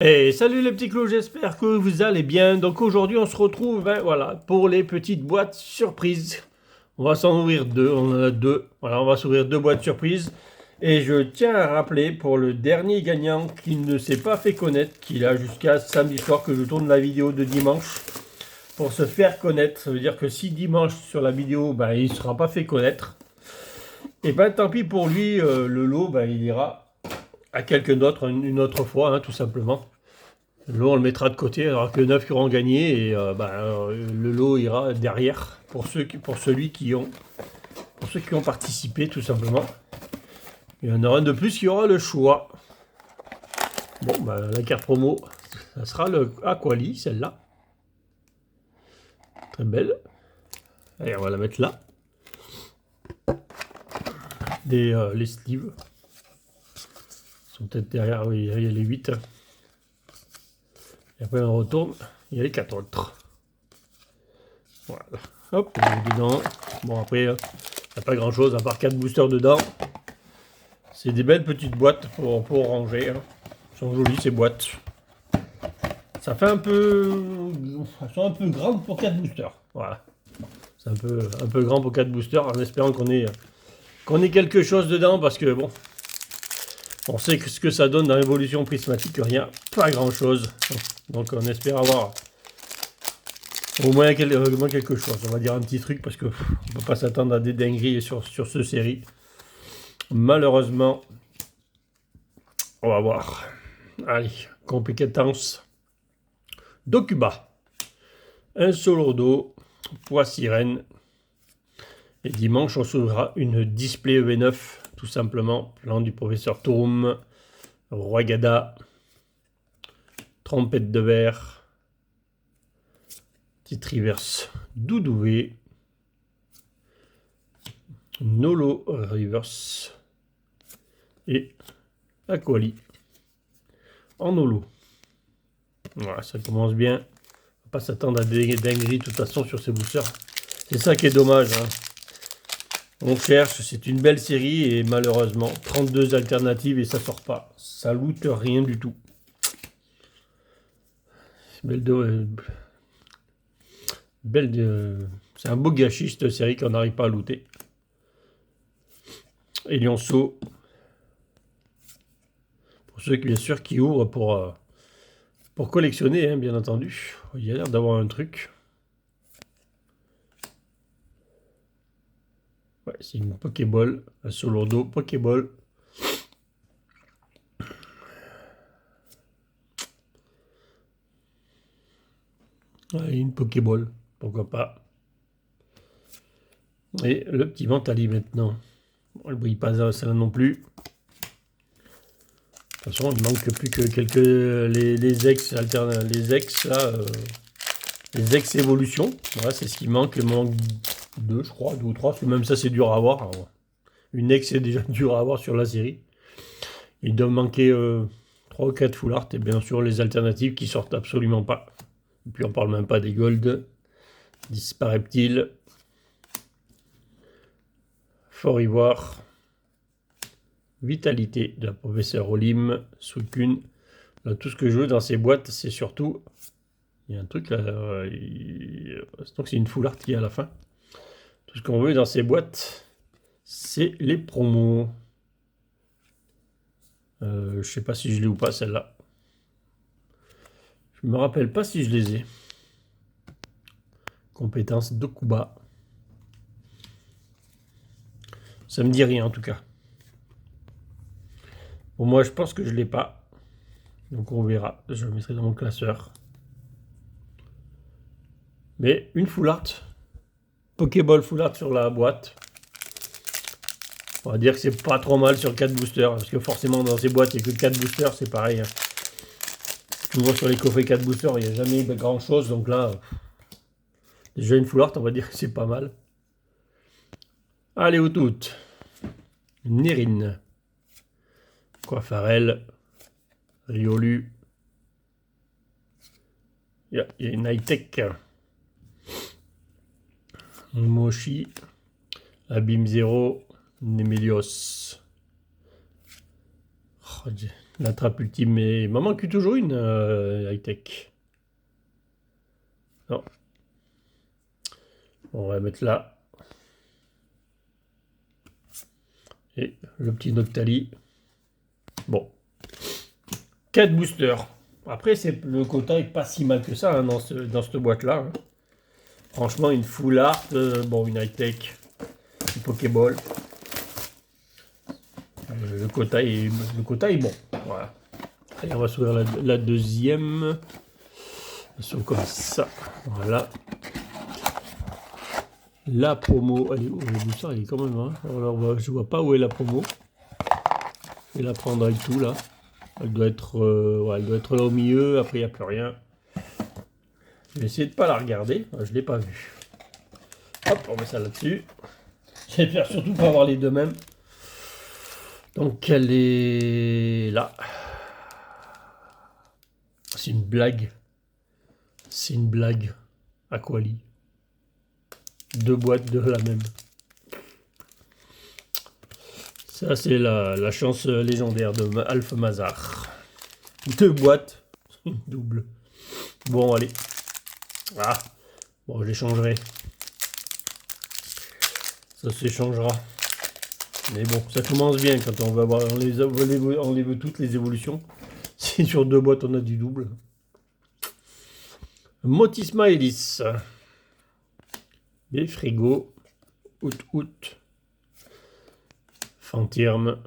Et salut les petits clous, j'espère que vous allez bien. Donc aujourd'hui on se retrouve voilà, pour les petites boîtes surprises. On va s'en ouvrir deux, on en a deux. Voilà, on va s'ouvrir deux boîtes surprises. Et je tiens à rappeler pour le dernier gagnant qui ne s'est pas fait connaître, qu'il a jusqu'à samedi soir que je tourne la vidéo de dimanche pour se faire connaître. Ça veut dire que si dimanche sur la vidéo il ne sera pas fait connaître, et tant pis pour lui, le lot il ira à quelqu'un d'autre une autre fois, tout simplement. Le lot, on le mettra de côté, alors que 9 qui auront gagné, et le lot ira derrière pour ceux qui ont participé, tout simplement. Il y en aura un de plus qui aura le choix. Bon, la carte promo, ça sera le Aquali, celle-là. Très belle. Allez, on va la mettre là. Les sleeves sont peut-être derrière, oui, il y a les 8. Et après, on retourne, il y a les 4 autres. Voilà. Hop, on met dedans. Bon, après, il n'y a pas grand-chose à part 4 boosters dedans. C'est des belles petites boîtes pour ranger. Elles sont jolies ces boîtes. Ça fait un peu... Elles sont un peu grandes pour 4 boosters. Voilà. C'est un peu grand pour 4 boosters en espérant qu'on ait quelque chose dedans parce que bon... On sait que ce que ça donne dans l'évolution prismatique, rien, pas grand chose. Donc on espère avoir au moins quelque chose. On va dire un petit truc parce que on peut pas s'attendre à des dingueries sur ce série. Malheureusement, on va voir. Allez, compétence d'Okuba. Un Solourdo, poids sirène. Et dimanche, on s'ouvrira une display EV9, tout simplement. Plan du professeur Touroum, Roi Gada, trompette de verre, petite reverse Doudouvé, Nolo reverse et Aquali en Nolo. Voilà, ça commence bien. On va pas s'attendre à des dingueries de toute façon sur ces boosters. C'est ça qui est dommage. On cherche, c'est une belle série et malheureusement 32 alternatives et ça sort pas. Ça loot rien du tout. C'est un beau gâchis cette série qu'on n'arrive pas à looter. Et Lionceau, pour ceux bien sûr qui ouvrent pour collectionner, bien entendu. Il y a l'air d'avoir un truc. Ouais, c'est une Pokéball, un Solourdo Pokéball. Ouais, une Pokéball, pourquoi pas. Et le petit Mentali maintenant. Bon, elle brille pas ça non plus. De toute façon, il manque plus que les ex là, les ex évolutions. Voilà, c'est ce qui manque. Il manque deux, je crois, deux ou trois. Même ça, c'est dur à avoir. Alors, une ex, c'est déjà dur à avoir sur la série. Il doit manquer 3 ou 4 full art et bien sûr les alternatives qui sortent absolument pas. Et puis on parle même pas des gold. Disparaît-il. Fort Ivoire. Vitalité de la professeure Olim. Suicune. Là, tout ce que je veux dans ces boîtes, c'est surtout... Il y a un truc là. Donc c'est une full art qui est à la fin. Tout ce qu'on veut dans ces boîtes, c'est les promos. Je sais pas si je l'ai ou pas celle-là. Je me rappelle pas si je les ai. Compétence d'Okuba. Ça me dit rien en tout cas. Bon, moi je pense que je l'ai pas. Donc on verra. Je le mettrai dans mon classeur. Mais une full art. Pokéball full art sur la boîte. On va dire que c'est pas trop mal sur 4 boosters. Parce que forcément dans ces boîtes, il n'y a que 4 boosters, c'est pareil. Tu vois sur les coffrets 4 boosters, il n'y a jamais grand chose. Donc là, déjà une full art, on va dire que c'est pas mal. Allez, aux toutes. Nérine. Coiffarel. Riolu. Il y a une high-tech. Moshi. Abîme Zero. Nemelios. Oh, La trappe ultime, mais il m'en manque toujours une high-tech. Non. On va la mettre là. Et le petit Noctali. Bon. 4 boosters. Après, le quota est pas si mal que ça hein, dans cette boîte-là. Hein. Franchement, une full art, bon, une high-tech, une Pokéball. Le quota est bon. Voilà. Allez, on va s'ouvrir la deuxième. Ils sont comme ça. Voilà. La promo. Allez, oh, le booster, il est quand même. Hein. Alors, je vois pas où est la promo. Je vais la prendre avec tout là. Elle doit être, ouais, elle doit être là au milieu. Après, il n'y a plus rien. Je vais essayer de ne pas la regarder. Je ne l'ai pas vue. Hop, on met ça là-dessus. J'espère surtout pas avoir les deux mêmes. Donc, elle est là. C'est une blague. C'est une blague. Aquali. 2 boîtes de la même. Ça, c'est la chance légendaire de Alpha Mazar. 2 boîtes. Double. Bon, allez. Ah. Bon, je les changerai. Ça s'échangera. Mais bon, ça commence bien quand on va voir. On les veut toutes les évolutions. Si sur 2 boîtes on a du double. Motisma Hélice. Des frigos. Out. Fantirme.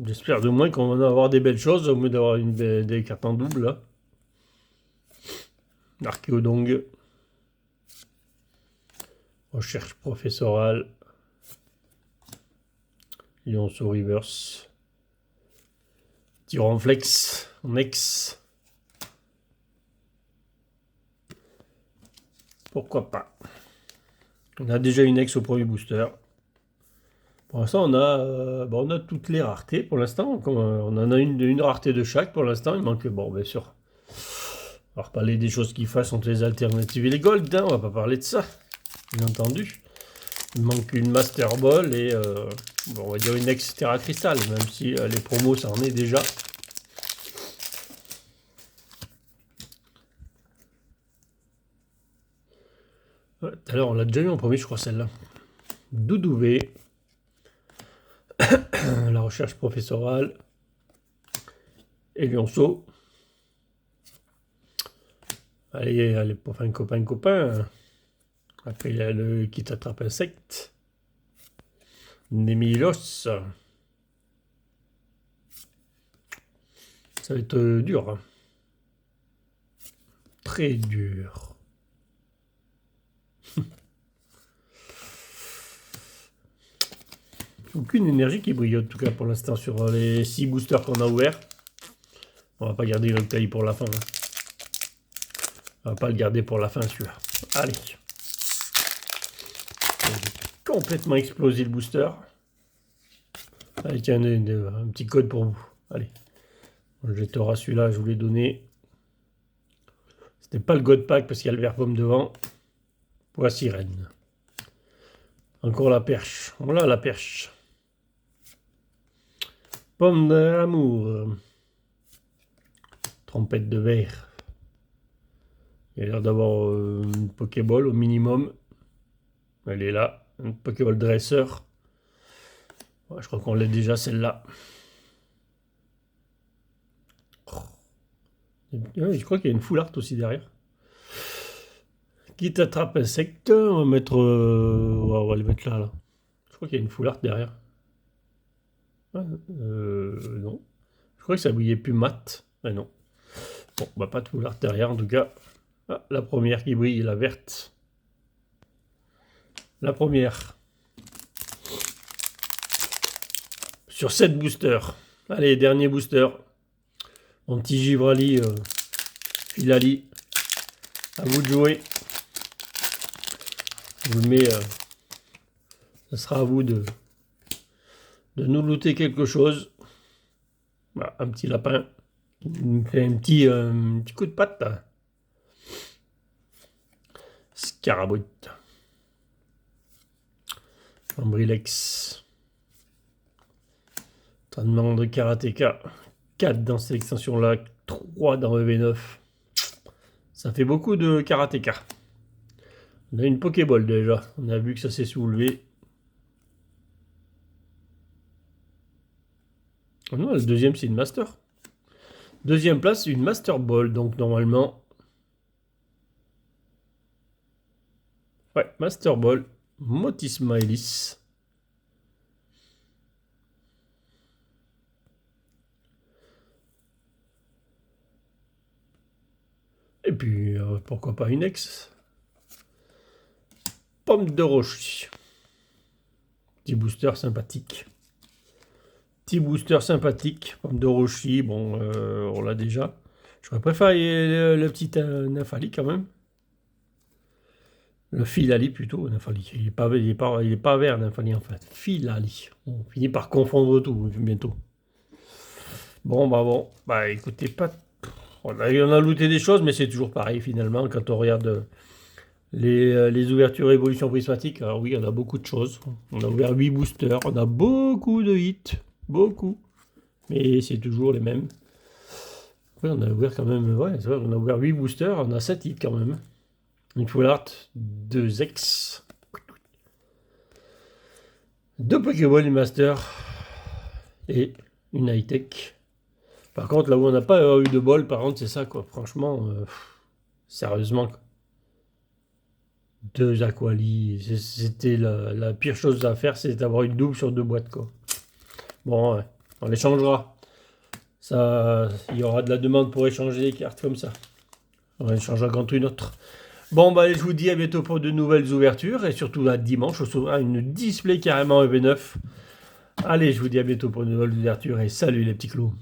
J'espère de moins qu'on va avoir des belles choses au lieu d'avoir des cartes en double. Là. Archéodong. Recherche professorale. Lionceau Reverse. Tyranflex. Nex. Pourquoi pas. On a déjà une ex au premier booster. Pour l'instant, on a toutes les raretés. Pour l'instant, on en a une rareté de chaque. Pour l'instant, il manque, bon, bien sûr. On va reparler des choses qui fassent entre les alternatives et les gold. Hein, on va pas parler de ça, bien entendu. Il manque une Master Ball et, bon, on va dire une ex Terra Crystal, même si les promos, ça en est déjà. Tout à l'heure, on l'a déjà eu en premier, je crois, celle-là. Doudouvé. La recherche professorale. Et Lionceau. Allez, pour faire un copain. Après, il y a le qui t'attrape insecte. Nemilos. Ça va être dur. Hein. Très dur. Aucune énergie qui brille en tout cas pour l'instant sur les 6 boosters qu'on a ouverts. On va pas garder le taille pour la fin. Hein. On va pas le garder pour la fin celui-là. Allez. J'ai complètement explosé le booster. Allez tiens, un petit code pour vous. Allez. On le jettera celui-là, je vous l'ai donné. C'était pas le God Pack parce qu'il y a le vert pomme devant. Pour la sirène. Encore la perche. Voilà la perche. Pomme d'amour. Trompette de verre. Il a l'air d'avoir une Pokéball au minimum. Elle est là. Une Pokéball dresseur. Ouais, je crois qu'on l'a déjà celle-là. Je crois qu'il y a une full art aussi derrière. Qui t'attrape insecte. On va mettre. On va le mettre là. Je crois qu'il y a une full art derrière. Non. Je crois que ça brillait plus mat. Mais non. Bon, bah pas de full art derrière en tout cas. Ah, la première qui brille, la verte. La première. Sur 7 boosters. Allez, dernier booster. Mon petit Givrali, Filali. À vous de jouer. Je vous le mets. Ça sera à vous de nous looter quelque chose. Voilà, un petit lapin. Il me fait un petit coup de patte. Là. Scarabouille. Ambrilex. Entraînement de karatéka. 4 dans cette extension-là, 3 dans EV9. Ça fait beaucoup de karatéka. On a une Pokéball déjà. On a vu que ça s'est soulevé. Oh non, le deuxième, c'est une Master. Deuxième place, une Master Ball. Donc normalement... Ouais, Master Ball. Motismailis. Et puis, pourquoi pas une ex. Pomme de rocher. Petit booster sympathique. Petit booster sympathique. Pomme de rocher, bon, on l'a déjà. J'aurais préféré le petit Nymphali quand même. Le Filali plutôt, Nymphali. Il est pas vert, Nymphali en fait. Filali. On finit par confondre tout bientôt. Bon, bah écoutez, pas... On a looté des choses, mais c'est toujours pareil finalement quand on regarde les ouvertures évolution prismatique. Alors oui, on a beaucoup de choses. On a ouvert 8 boosters, on a beaucoup de hits, beaucoup. Mais c'est toujours les mêmes. Oui, on a ouvert quand même, ouais, c'est vrai, on a ouvert 8 boosters, on a 7 hits quand même. Une full art, 2 ex. 2 Pokéball Master et une high-tech. Par contre, là où on n'a pas eu de bol, par contre, c'est ça, quoi. Franchement, sérieusement. 2 Aquali, c'était la pire chose à faire, c'est d'avoir une double sur 2 boîtes, quoi. Bon, ouais, on les changera. Ça, il y aura de la demande pour échanger des cartes comme ça. On les changera contre une autre. Bon, bah, allez, je vous dis à bientôt pour de nouvelles ouvertures. Et surtout, à dimanche, on se retrouvera une display carrément EV9. Allez, je vous dis à bientôt pour de nouvelles ouvertures. Et salut les petits clous.